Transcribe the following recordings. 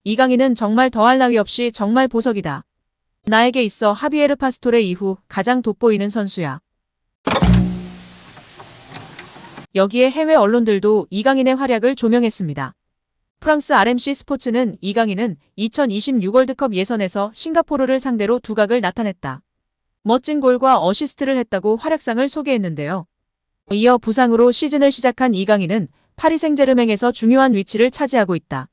이강인은 정말 더할 나위 없이 정말 보석이다. 나에게 있어 하비에르 파스토레 이후 가장 돋보이는 선수야. 여기에 해외 언론들도 이강인의 활약을 조명했습니다. 프랑스 RMC 스포츠는 이강인은 2026 월드컵 예선에서 싱가포르를 상대로 두각을 나타냈다. 멋진 골과 어시스트를 했다고 활약상을 소개했는데요. 이어 부상으로 시즌을 시작한 이강인은 파리 생제르맹에서 중요한 위치를 차지하고 있다.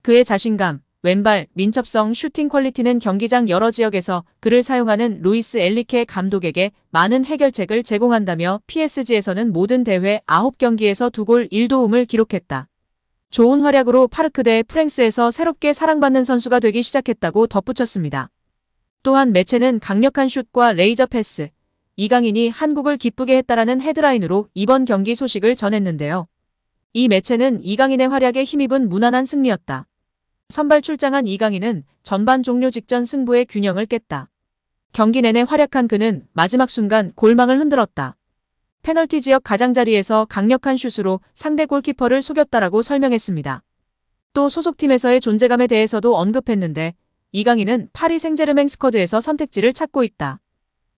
그의 자신감, 왼발, 민첩성, 슈팅 퀄리티는 경기장 여러 지역에서 그를 사용하는 루이스 엔리케 감독에게 많은 해결책을 제공한다며 PSG에서는 모든 대회 9경기에서 2골 1도움을 기록했다. 좋은 활약으로 파르크 대 프랑스에서 새롭게 사랑받는 선수가 되기 시작했다고 덧붙였습니다. 또한 매체는 강력한 슛과 레이저 패스, 이강인이 한국을 기쁘게 했다라는 헤드라인으로 이번 경기 소식을 전했는데요. 이 매체는 이강인의 활약에 힘입은 무난한 승리였다. 선발 출장한 이강인은 전반 종료 직전 승부의 균형을 깼다. 경기 내내 활약한 그는 마지막 순간 골망을 흔들었다. 페널티 지역 가장자리에서 강력한 슛으로 상대 골키퍼를 속였다라고 설명했습니다. 또 소속팀에서의 존재감에 대해서도 언급했는데 이강인은 파리 생제르맹 스쿼드에서 선택지를 찾고 있다.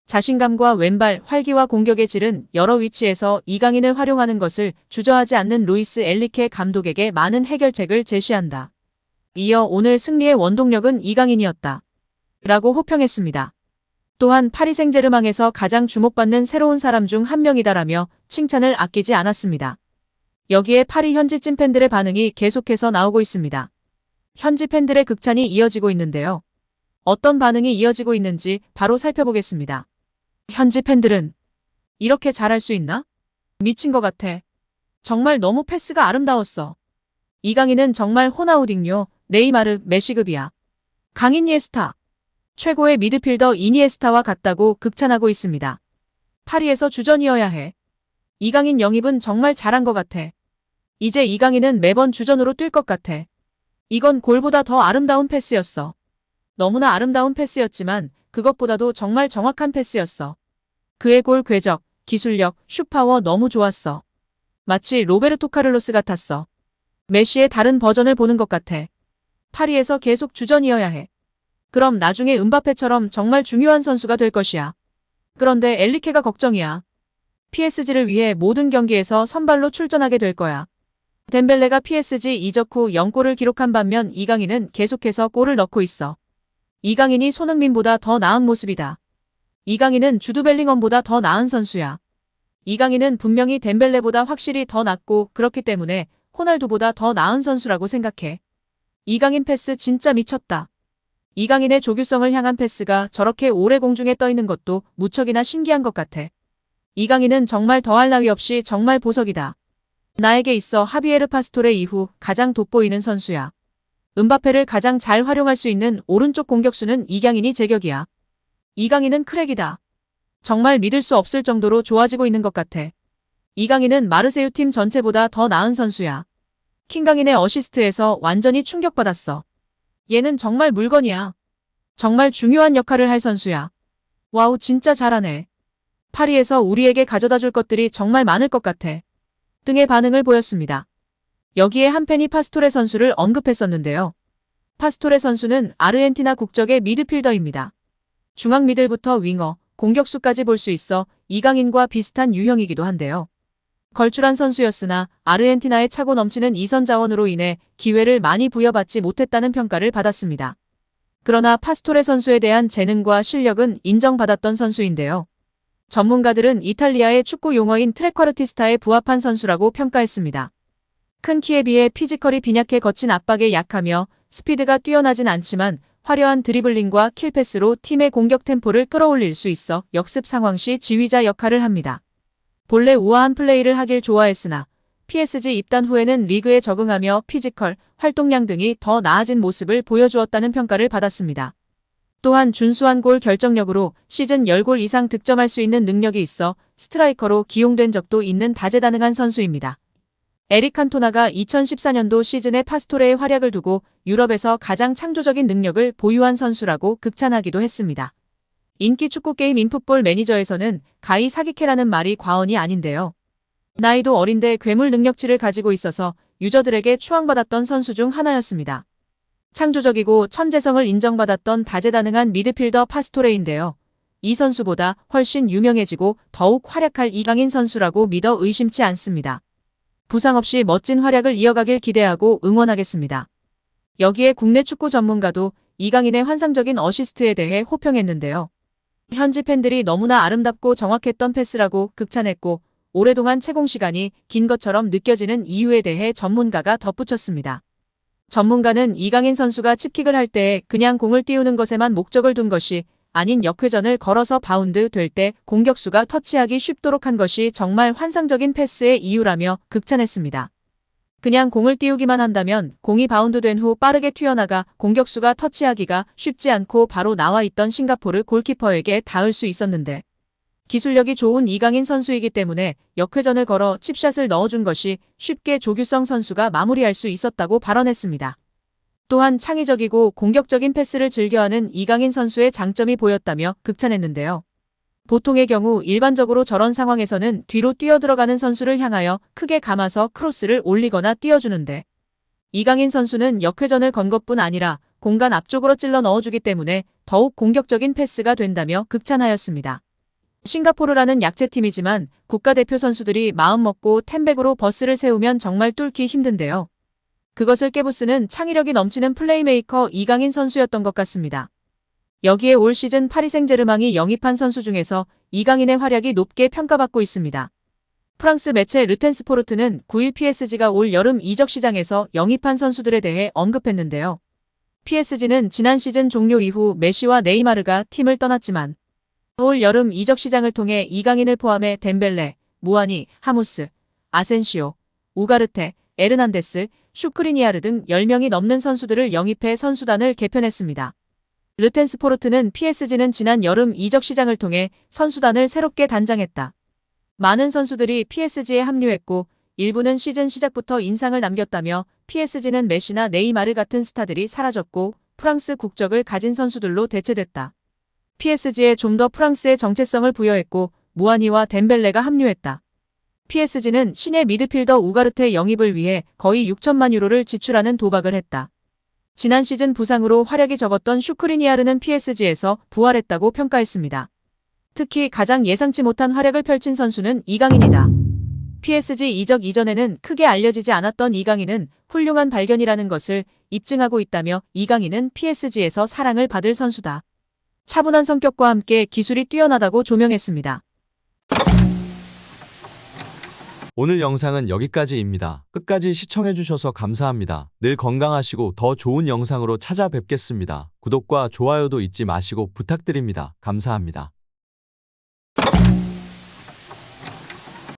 자신감과 왼발, 활기와 공격의 질은 여러 위치에서 이강인을 활용하는 것을 주저하지 않는 루이스 엔리케 감독에게 많은 해결책을 제시한다. 이어 오늘 승리의 원동력은 이강인이었다. 라고 호평했습니다. 또한 파리 생제르맹에서 가장 주목받는 새로운 사람 중 한 명이다라며 칭찬을 아끼지 않았습니다. 여기에 파리 현지 찐팬들의 반응이 계속해서 나오고 있습니다. 현지 팬들의 극찬이 이어지고 있는데요. 어떤 반응이 이어지고 있는지 바로 살펴보겠습니다. 현지 팬들은 이렇게 잘할 수 있나? 미친 것 같아. 정말 너무 패스가 아름다웠어. 이강인은 정말 호나우딩요, 네이마르, 메시급이야. 강인이에스타. 최고의 미드필더 이니에스타와 같다고 극찬하고 있습니다. 파리에서 주전이어야 해. 이강인 영입은 정말 잘한 것 같아. 이제 이강인은 매번 주전으로 뛸 것 같아. 이건 골보다 더 아름다운 패스였어. 너무나 아름다운 패스였지만 그것보다도 정말 정확한 패스였어. 그의 골 궤적, 기술력, 슛파워 너무 좋았어. 마치 로베르토 카를로스 같았어. 메시의 다른 버전을 보는 것 같아. 파리에서 계속 주전이어야 해. 그럼 나중에 음바페처럼 정말 중요한 선수가 될 것이야. 그런데 엔리케가 걱정이야. PSG를 위해 모든 경기에서 선발로 출전하게 될 거야. 덴벨레가 PSG 이적 후 0골을 기록한 반면 이강인은 계속해서 골을 넣고 있어. 이강인이 손흥민보다 더 나은 모습이다. 이강인은 주드 벨링엄보다 더 나은 선수야. 이강인은 분명히 덴벨레보다 확실히 더 낫고 그렇기 때문에 호날두보다 더 나은 선수라고 생각해. 이강인 패스 진짜 미쳤다. 이강인의 조규성을 향한 패스가 저렇게 오래 공중에 떠 있는 것도 무척이나 신기한 것 같아. 이강인은 정말 더할 나위 없이 정말 보석이다. 나에게 있어 하비에르 파스토레 이후 가장 돋보이는 선수야. 음바페를 가장 잘 활용할 수 있는 오른쪽 공격수는 이강인이 제격이야. 이강인은 크랙이다. 정말 믿을 수 없을 정도로 좋아지고 있는 것 같아. 이강인은 마르세유 팀 전체보다 더 나은 선수야. 킹강인의 어시스트에서 완전히 충격받았어. 얘는 정말 물건이야. 정말 중요한 역할을 할 선수야. 와우, 진짜 잘하네. 파리에서 우리에게 가져다 줄 것들이 정말 많을 것 같아. 등의 반응을 보였습니다. 여기에 한 팬이 파스토레 선수를 언급했었는데요. 파스토레 선수는 아르헨티나 국적의 미드필더입니다. 중앙 미들부터 윙어, 공격수까지 볼 수 있어 이강인과 비슷한 유형이기도 한데요. 걸출한 선수였으나 아르헨티나의 차고 넘치는 이선 자원으로 인해 기회를 많이 부여받지 못했다는 평가를 받았습니다. 그러나 파스토레 선수에 대한 재능과 실력은 인정받았던 선수인데요. 전문가들은 이탈리아의 축구 용어인 트레쿼르티스타에 부합한 선수라고 평가했습니다. 큰 키에 비해 피지컬이 빈약해 거친 압박에 약하며 스피드가 뛰어나진 않지만 화려한 드리블링과 킬패스로 팀의 공격 템포를 끌어올릴 수 있어 역습 상황 시 지휘자 역할을 합니다. 본래 우아한 플레이를 하길 좋아했으나 PSG 입단 후에는 리그에 적응하며 피지컬, 활동량 등이 더 나아진 모습을 보여주었다는 평가를 받았습니다. 또한 준수한 골 결정력으로 시즌 10골 이상 득점할 수 있는 능력이 있어 스트라이커로 기용된 적도 있는 다재다능한 선수입니다. 에릭 칸토나가 2014년도 시즌에 파스토레의 활약을 두고 유럽에서 가장 창조적인 능력을 보유한 선수라고 극찬하기도 했습니다. 인기 축구 게임 인풋볼 매니저에서는 가히 사기캐라는 말이 과언이 아닌데요. 나이도 어린데 괴물 능력치를 가지고 있어서 유저들에게 추앙받았던 선수 중 하나였습니다. 창조적이고 천재성을 인정받았던 다재다능한 미드필더 파스토레인데요. 이 선수보다 훨씬 유명해지고 더욱 활약할 이강인 선수라고 믿어 의심치 않습니다. 부상 없이 멋진 활약을 이어가길 기대하고 응원하겠습니다. 여기에 국내 축구 전문가도 이강인의 환상적인 어시스트에 대해 호평했는데요. 현지 팬들이 너무나 아름답고 정확했던 패스라고 극찬했고 오랫동안 채공 시간이 긴 것처럼 느껴지는 이유에 대해 전문가가 덧붙였습니다. 전문가는 이강인 선수가 칩킥을 할 때 그냥 공을 띄우는 것에만 목적을 둔 것이 아닌 역회전을 걸어서 바운드 될 때 공격수가 터치하기 쉽도록 한 것이 정말 환상적인 패스의 이유라며 극찬했습니다. 그냥 공을 띄우기만 한다면 공이 바운드된 후 빠르게 튀어나가 공격수가 터치하기가 쉽지 않고 바로 나와 있던 싱가포르 골키퍼에게 닿을 수 있었는데 기술력이 좋은 이강인 선수이기 때문에 역회전을 걸어 칩샷을 넣어준 것이 쉽게 조규성 선수가 마무리할 수 있었다고 발언했습니다. 또한 창의적이고 공격적인 패스를 즐겨하는 이강인 선수의 장점이 보였다며 극찬했는데요. 보통의 경우 일반적으로 저런 상황에서는 뒤로 뛰어들어가는 선수를 향하여 크게 감아서 크로스를 올리거나 띄워주는데 이강인 선수는 역회전을 건 것뿐 아니라 공간 앞쪽으로 찔러 넣어주기 때문에 더욱 공격적인 패스가 된다며 극찬하였습니다. 싱가포르라는 약체팀이지만 국가대표 선수들이 마음먹고 템백으로 버스를 세우면 정말 뚫기 힘든데요. 그것을 깨부수는 창의력이 넘치는 플레이메이커 이강인 선수였던 것 같습니다. 여기에 올 시즌 파리 생제르맹이 영입한 선수 중에서 이강인의 활약이 높게 평가받고 있습니다. 프랑스 매체 르텐스포르트는 9일 PSG가 올 여름 이적 시장에서 영입한 선수들에 대해 언급했는데요. PSG는 지난 시즌 종료 이후 메시와 네이마르가 팀을 떠났지만 올 여름 이적 시장을 통해 이강인을 포함해 덴벨레, 무아니, 하무스, 아센시오, 우가르테, 에르난데스, 슈크리니아르 등 10명이 넘는 선수들을 영입해 선수단을 개편했습니다. 르텐스포르트는 PSG는 지난 여름 이적 시장을 통해 선수단을 새롭게 단장했다. 많은 선수들이 PSG에 합류했고 일부는 시즌 시작부터 인상을 남겼다며 PSG는 메시나 네이마르 같은 스타들이 사라졌고 프랑스 국적을 가진 선수들로 대체됐다. PSG에 좀 더 프랑스의 정체성을 부여했고 무아니와 덴벨레가 합류했다. PSG는 신예 미드필더 우가르테 영입을 위해 거의 6천만 유로를 지출하는 도박을 했다. 지난 시즌 부상으로 활약이 적었던 슈크리니아르는 PSG에서 부활했다고 평가했습니다. 특히 가장 예상치 못한 활약을 펼친 선수는 이강인이다. PSG 이적 이전에는 크게 알려지지 않았던 이강인은 훌륭한 발견이라는 것을 입증하고 있다며 이강인은 PSG에서 사랑을 받을 선수다. 차분한 성격과 함께 기술이 뛰어나다고 조명했습니다. 오늘 영상은 여기까지입니다. 끝까지 시청해주셔서 감사합니다. 늘 건강하시고 더 좋은 영상으로 찾아뵙겠습니다. 구독과 좋아요도 잊지 마시고 부탁드립니다. 감사합니다.